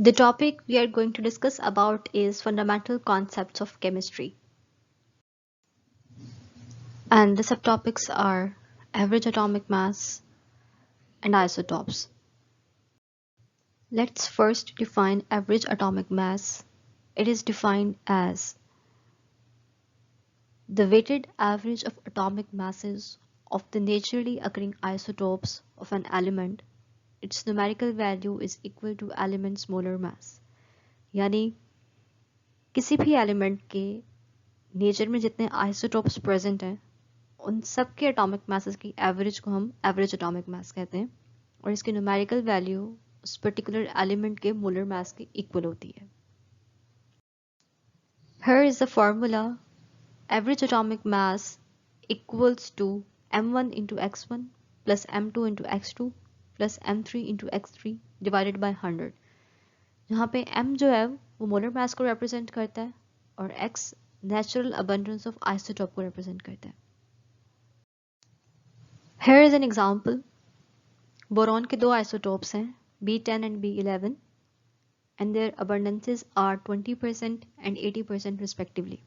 The topic we are going to discuss about is fundamental concepts of chemistry. And the subtopics are average atomic mass and isotopes. Let's first define average atomic mass. It is defined as the weighted average of atomic masses of the naturally occurring isotopes of an element. Its numerical value is equal to element's molar mass. यानी किसी भी element के nature में जितने isotopes present हैं उन सब के एटॉमिक मासेस की एवरेज को हम एवरेज एटॉमिक मास कहते हैं और इसकी न्यूमेरिकल वैल्यू उस पर्टिकुलर एलिमेंट के मोलर मास के इक्वल होती है. Here is the formula. Average atomic mass equals to m1 into x1 plus m2 into x2 plus m3 into x3 divided by 100. जहाँ पे m जो है वो मोलर मास को रिप्रेजेंट करता है और x natural abundance of isotope को रिप्रेजेंट करता है. Here is an example. Boron के दो आइसोटोप्स हैं B10 and B11 and their abundances are 20% and 80% respectively.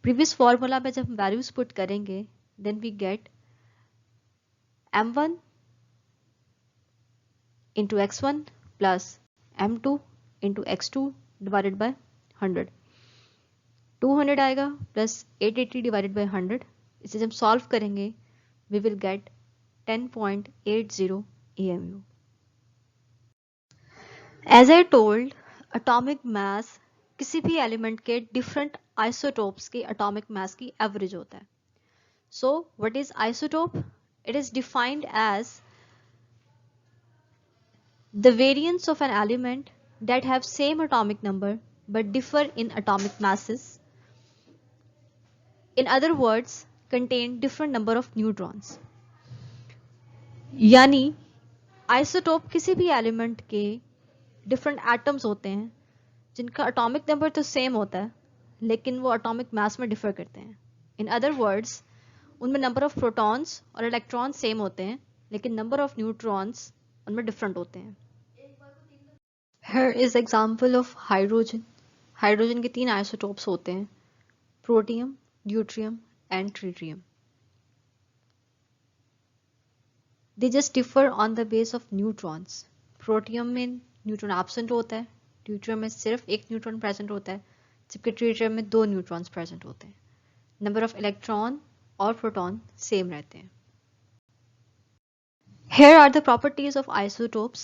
Previous formula पे जब हम values put करेंगे then we get m1 into x1 plus m2 into x2 divided by 100. 200 आएगा plus 880 divided by 100. इसे जब solve करेंगे we will get 10.80 EMU. As I told, atomic mass किसी भी एलिमेंट के different isotopes के atomic mass की average होता है. So, what is isotope? It is defined as the variants of an element that have same atomic number but differ in atomic masses. In other words, contain different number of neutrons. यानी isotope किसी भी element के different atoms होते हैं जिनका atomic number तो same होता है लेकिन वो एटॉमिक मास में डिफर करते हैं. इन अदर वर्ड्स उनमें नंबर ऑफ प्रोटॉन्स और इलेक्ट्रॉन्स सेम होते हैं लेकिन नंबर ऑफ न्यूट्रॉन्स उनमें डिफरेंट होते हैं. Here is example of hydrogen. Hydrogen के 3 आइसोटोप्स होते हैं protium, deuterium and tritium. They just differ on the base of neutrons. Protium में न्यूट्रॉन एब्सेंट होता है, ड्यूट्रियम में सिर्फ एक न्यूट्रॉन प्रेजेंट होता है जबकि ट्रिटियम में 2 न्यूट्रॉन्स प्रेजेंट होते हैं. नंबर ऑफ इलेक्ट्रॉन और प्रोटॉन सेम रहते हैं. Here are the properties of isotopes.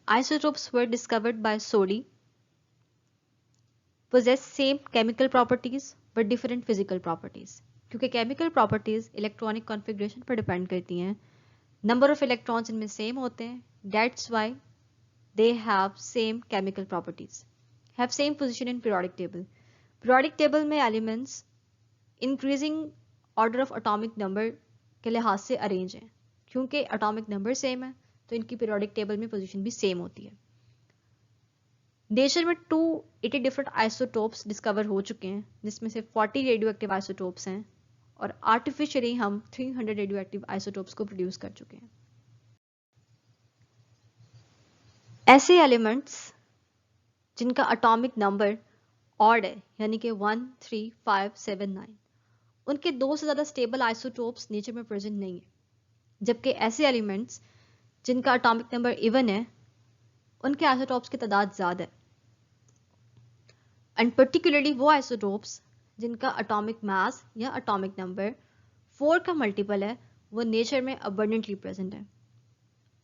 Isotopes were discovered by Soddy. Possess same chemical properties but different physical properties. क्योंकि chemical properties electronic configuration पर depend करती हैं. Number of electrons इनमें same होते हैं. That's why they have same chemical properties. Have same position in periodic table. Periodic table में elements increasing order of atomic number के लिहाज से arrange हैं. क्योंकि atomic number same है तो इनकी periodic table में position भी same होती है. नेचर में 280 डिफरेंट आइसोटोप्स डिस्कवर हो चुके हैं जिसमें से 40 रेडियो एक्टिव आइसोटोप्स हैं और आर्टिफिशियली हम 300 रेडियो एक्टिव आइसोटोप्स को प्रोड्यूस कर चुके हैं. ऐसे एलिमेंट्स जिनका एटॉमिक नंबर ऑड है यानी कि 1, 3, 5, 7, 9 उनके 2 से ज़्यादा स्टेबल आइसोटोप्स नेचर में प्रेजेंट नहीं है. जबकि ऐसे एलिमेंट्स जिनका एटॉमिक नंबर इवन है उनके आइसोटोप्स की तादाद ज़्यादा है. एंड पर्टिकुलरली वो आइसोटोप्स जिनका एटॉमिक मास या एटॉमिक नंबर 4 का मल्टीपल है वो नेचर में अबंडेंटली प्रेजेंट है.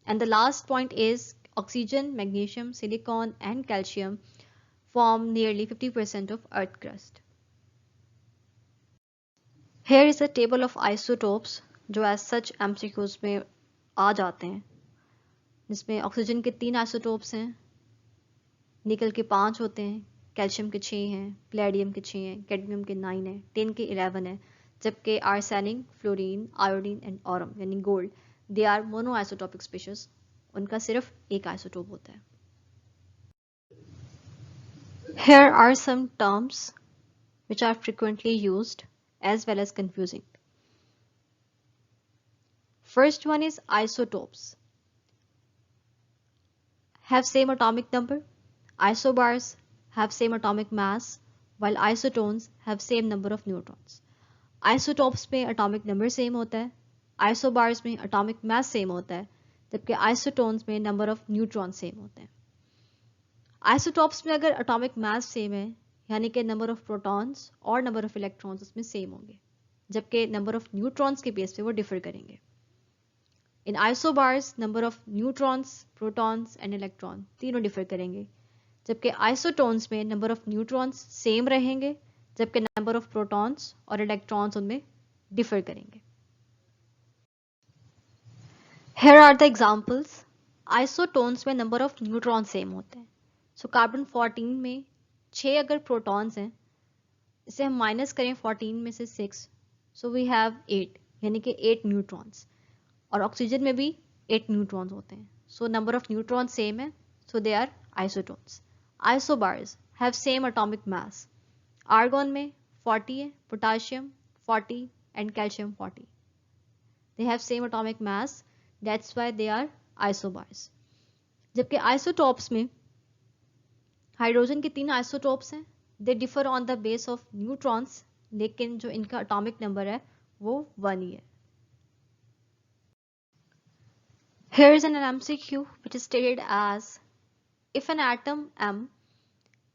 And the last point is oxygen, magnesium, silicon and calcium form nearly 50% of earth crust. Here is a table of isotopes जो as such MCQs में आ जाते हैं जिसमें ऑक्सीजन के 3 आइसोटोप्स हैं, निकल के 5 होते हैं, कैल्शियम के 6 हैं, प्लेडियम के 6 हैं, कैडमियम के 9 हैं, टिन के 11 हैं, जबकि arsenic, fluorine, iodine and aurum यानी gold they are mono isotopic species. उनका सिर्फ एक आइसोटोप होता है. Here are some terms which are frequently used as well as confusing. First one is isotopes. have same atomic number. Isobars have same atomic mass, while isotones have same number of neutrons. Isotopes में atomic number same होता है, isobars में atomic mass same होता है, जबकि isotones में number of neutrons same होते हैं. Isotopes में अगर atomic mass same है, यानी कि number of protons और number of electrons उसमें same होंगे, जबकि number of neutrons के बेस पे वो differ करेंगे. In isobars, number of neutrons, protons and electron तीनों differ करेंगे, जबकि isotones में number of neutrons same रहेंगे, जबकि number of protons और electrons उनमें differ करेंगे. Here are the examples. Isotones में number of neutrons same होते हैं. So carbon 14 में 6 अगर protons हैं, इसे हम माइनस करें 14 में से 6, so we have 8, यानी कि 8 neutrons. और ऑक्सीजन में भी 8 न्यूट्रॉन्स होते हैं, so number of neutron same है, so they are isotones. Isobars have same atomic mass. Argon में 40 है, potassium 40 and calcium 40. They have same atomic mass, that's why they are isobars. जबकि isotopes में hydrogen के 3 isotopes हैं, they differ on the base of neutrons, लेकिन जो इनका atomic number है वो 1 ही है. Here is an MCQ which is stated as, if an atom M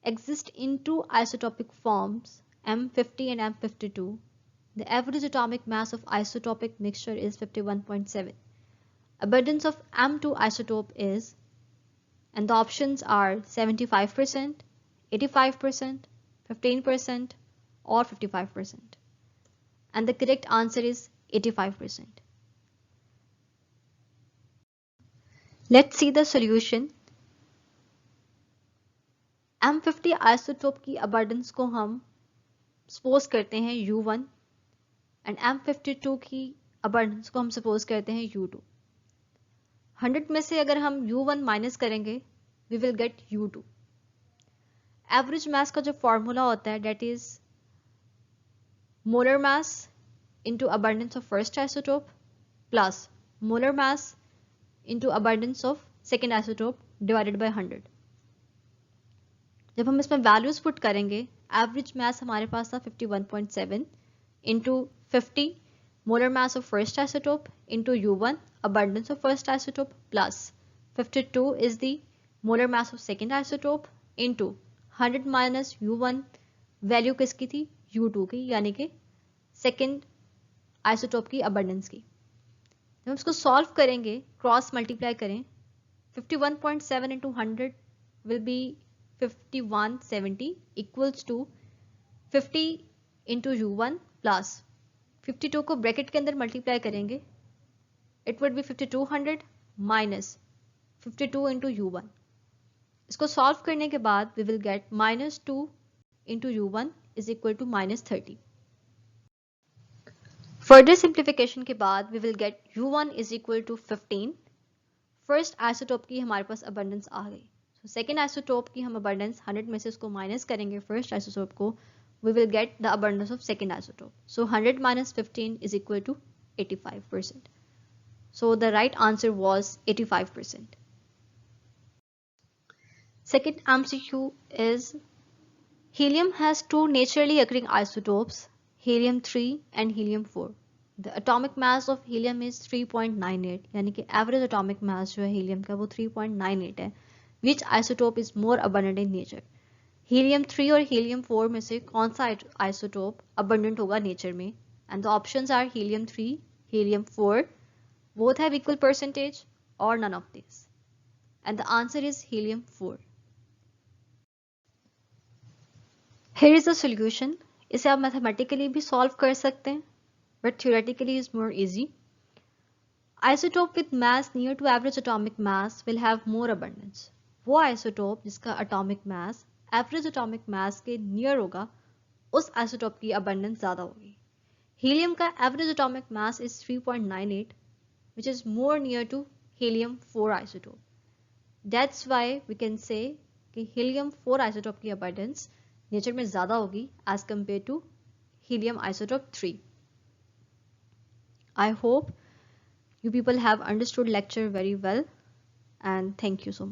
exists in two isotopic forms M50 and M52, the average atomic mass of isotopic mixture is 51.7. Abundance of M2 isotope is, and the options are 75%, 85%, 15% or 55%. And the correct answer is 85%. Let's see the solution. M50 isotope की abundance को हम suppose करते हैं U1 and M52 की abundance को हम suppose करते हैं U2. 100 में से अगर हम U1 माइनस करेंगे, we will get U2. Average mass का जो फॉर्मूला होता है, that is molar mass into abundance of first isotope plus molar mass into abundance of second isotope divided by 100. जब हम इसमें वैल्यूज पुट करेंगे, एवरेज मास हमारे पास था 51.7 into 50 molar mass of first isotope into U1 abundance of first isotope plus 52 is the molar mass of second isotope into 100 minus U1 value किसकी थी, U2 की, यानी कि सेकेंड आइसोटोप की abundance की. जब हम इसको सॉल्व करेंगे, क्रॉस मल्टीप्लाई करें, 51.7 into 100 will be 5170 equals to 50 into U1 plus 52 को ब्रैकेट के अंदर मल्टीप्लाई करेंगे, it would be 5200 minus 52 into U1. इसको सॉल्व करने के बाद we will get -2 into U1 is equal to -30. Further simplification के बाद we will get U1 is equal to 15. First isotope की हमारे पास अबंडेंस आ गई, सो सेकेंड आइसोटोप की हम अबंडेंस 100 में से इसको माइनस करेंगे फर्स्ट आइसोटोप को, we will get the abundance of second isotope. So 100 minus 15 is equal to 85%. So the right answer was 85%. Second MCQ is, helium has two naturally occurring isotopes, helium-3 and helium-4. The atomic mass of helium is 3.98, यानी कि average atomic mass जो है helium का वो 3.98 है. Which isotope is more abundant in nature? Helium-3 और helium-4 में से कौन सा isotope abundant होगा nature में? And the options are helium-3, helium-4, both have equal percentage or none of these. And the answer is helium-4. Here is the solution. इसे आप mathematically भी सॉल्व कर सकते हैं, but theoretically is more easy. Isotope with mass near to average atomic mass will have more abundance. वो isotope जिसका atomic mass average atomic mass के near होगा, उस आइसोटोप की abundance ज़्यादा होगी. Helium का average atomic mass is 3.98, which is more near to helium-4 isotope. That's why we can say कि helium-4 isotope की abundance नेचर में ज़्यादा होगी as compared to helium isotope 3. I hope you people have understood lecture very well, and thank you so much.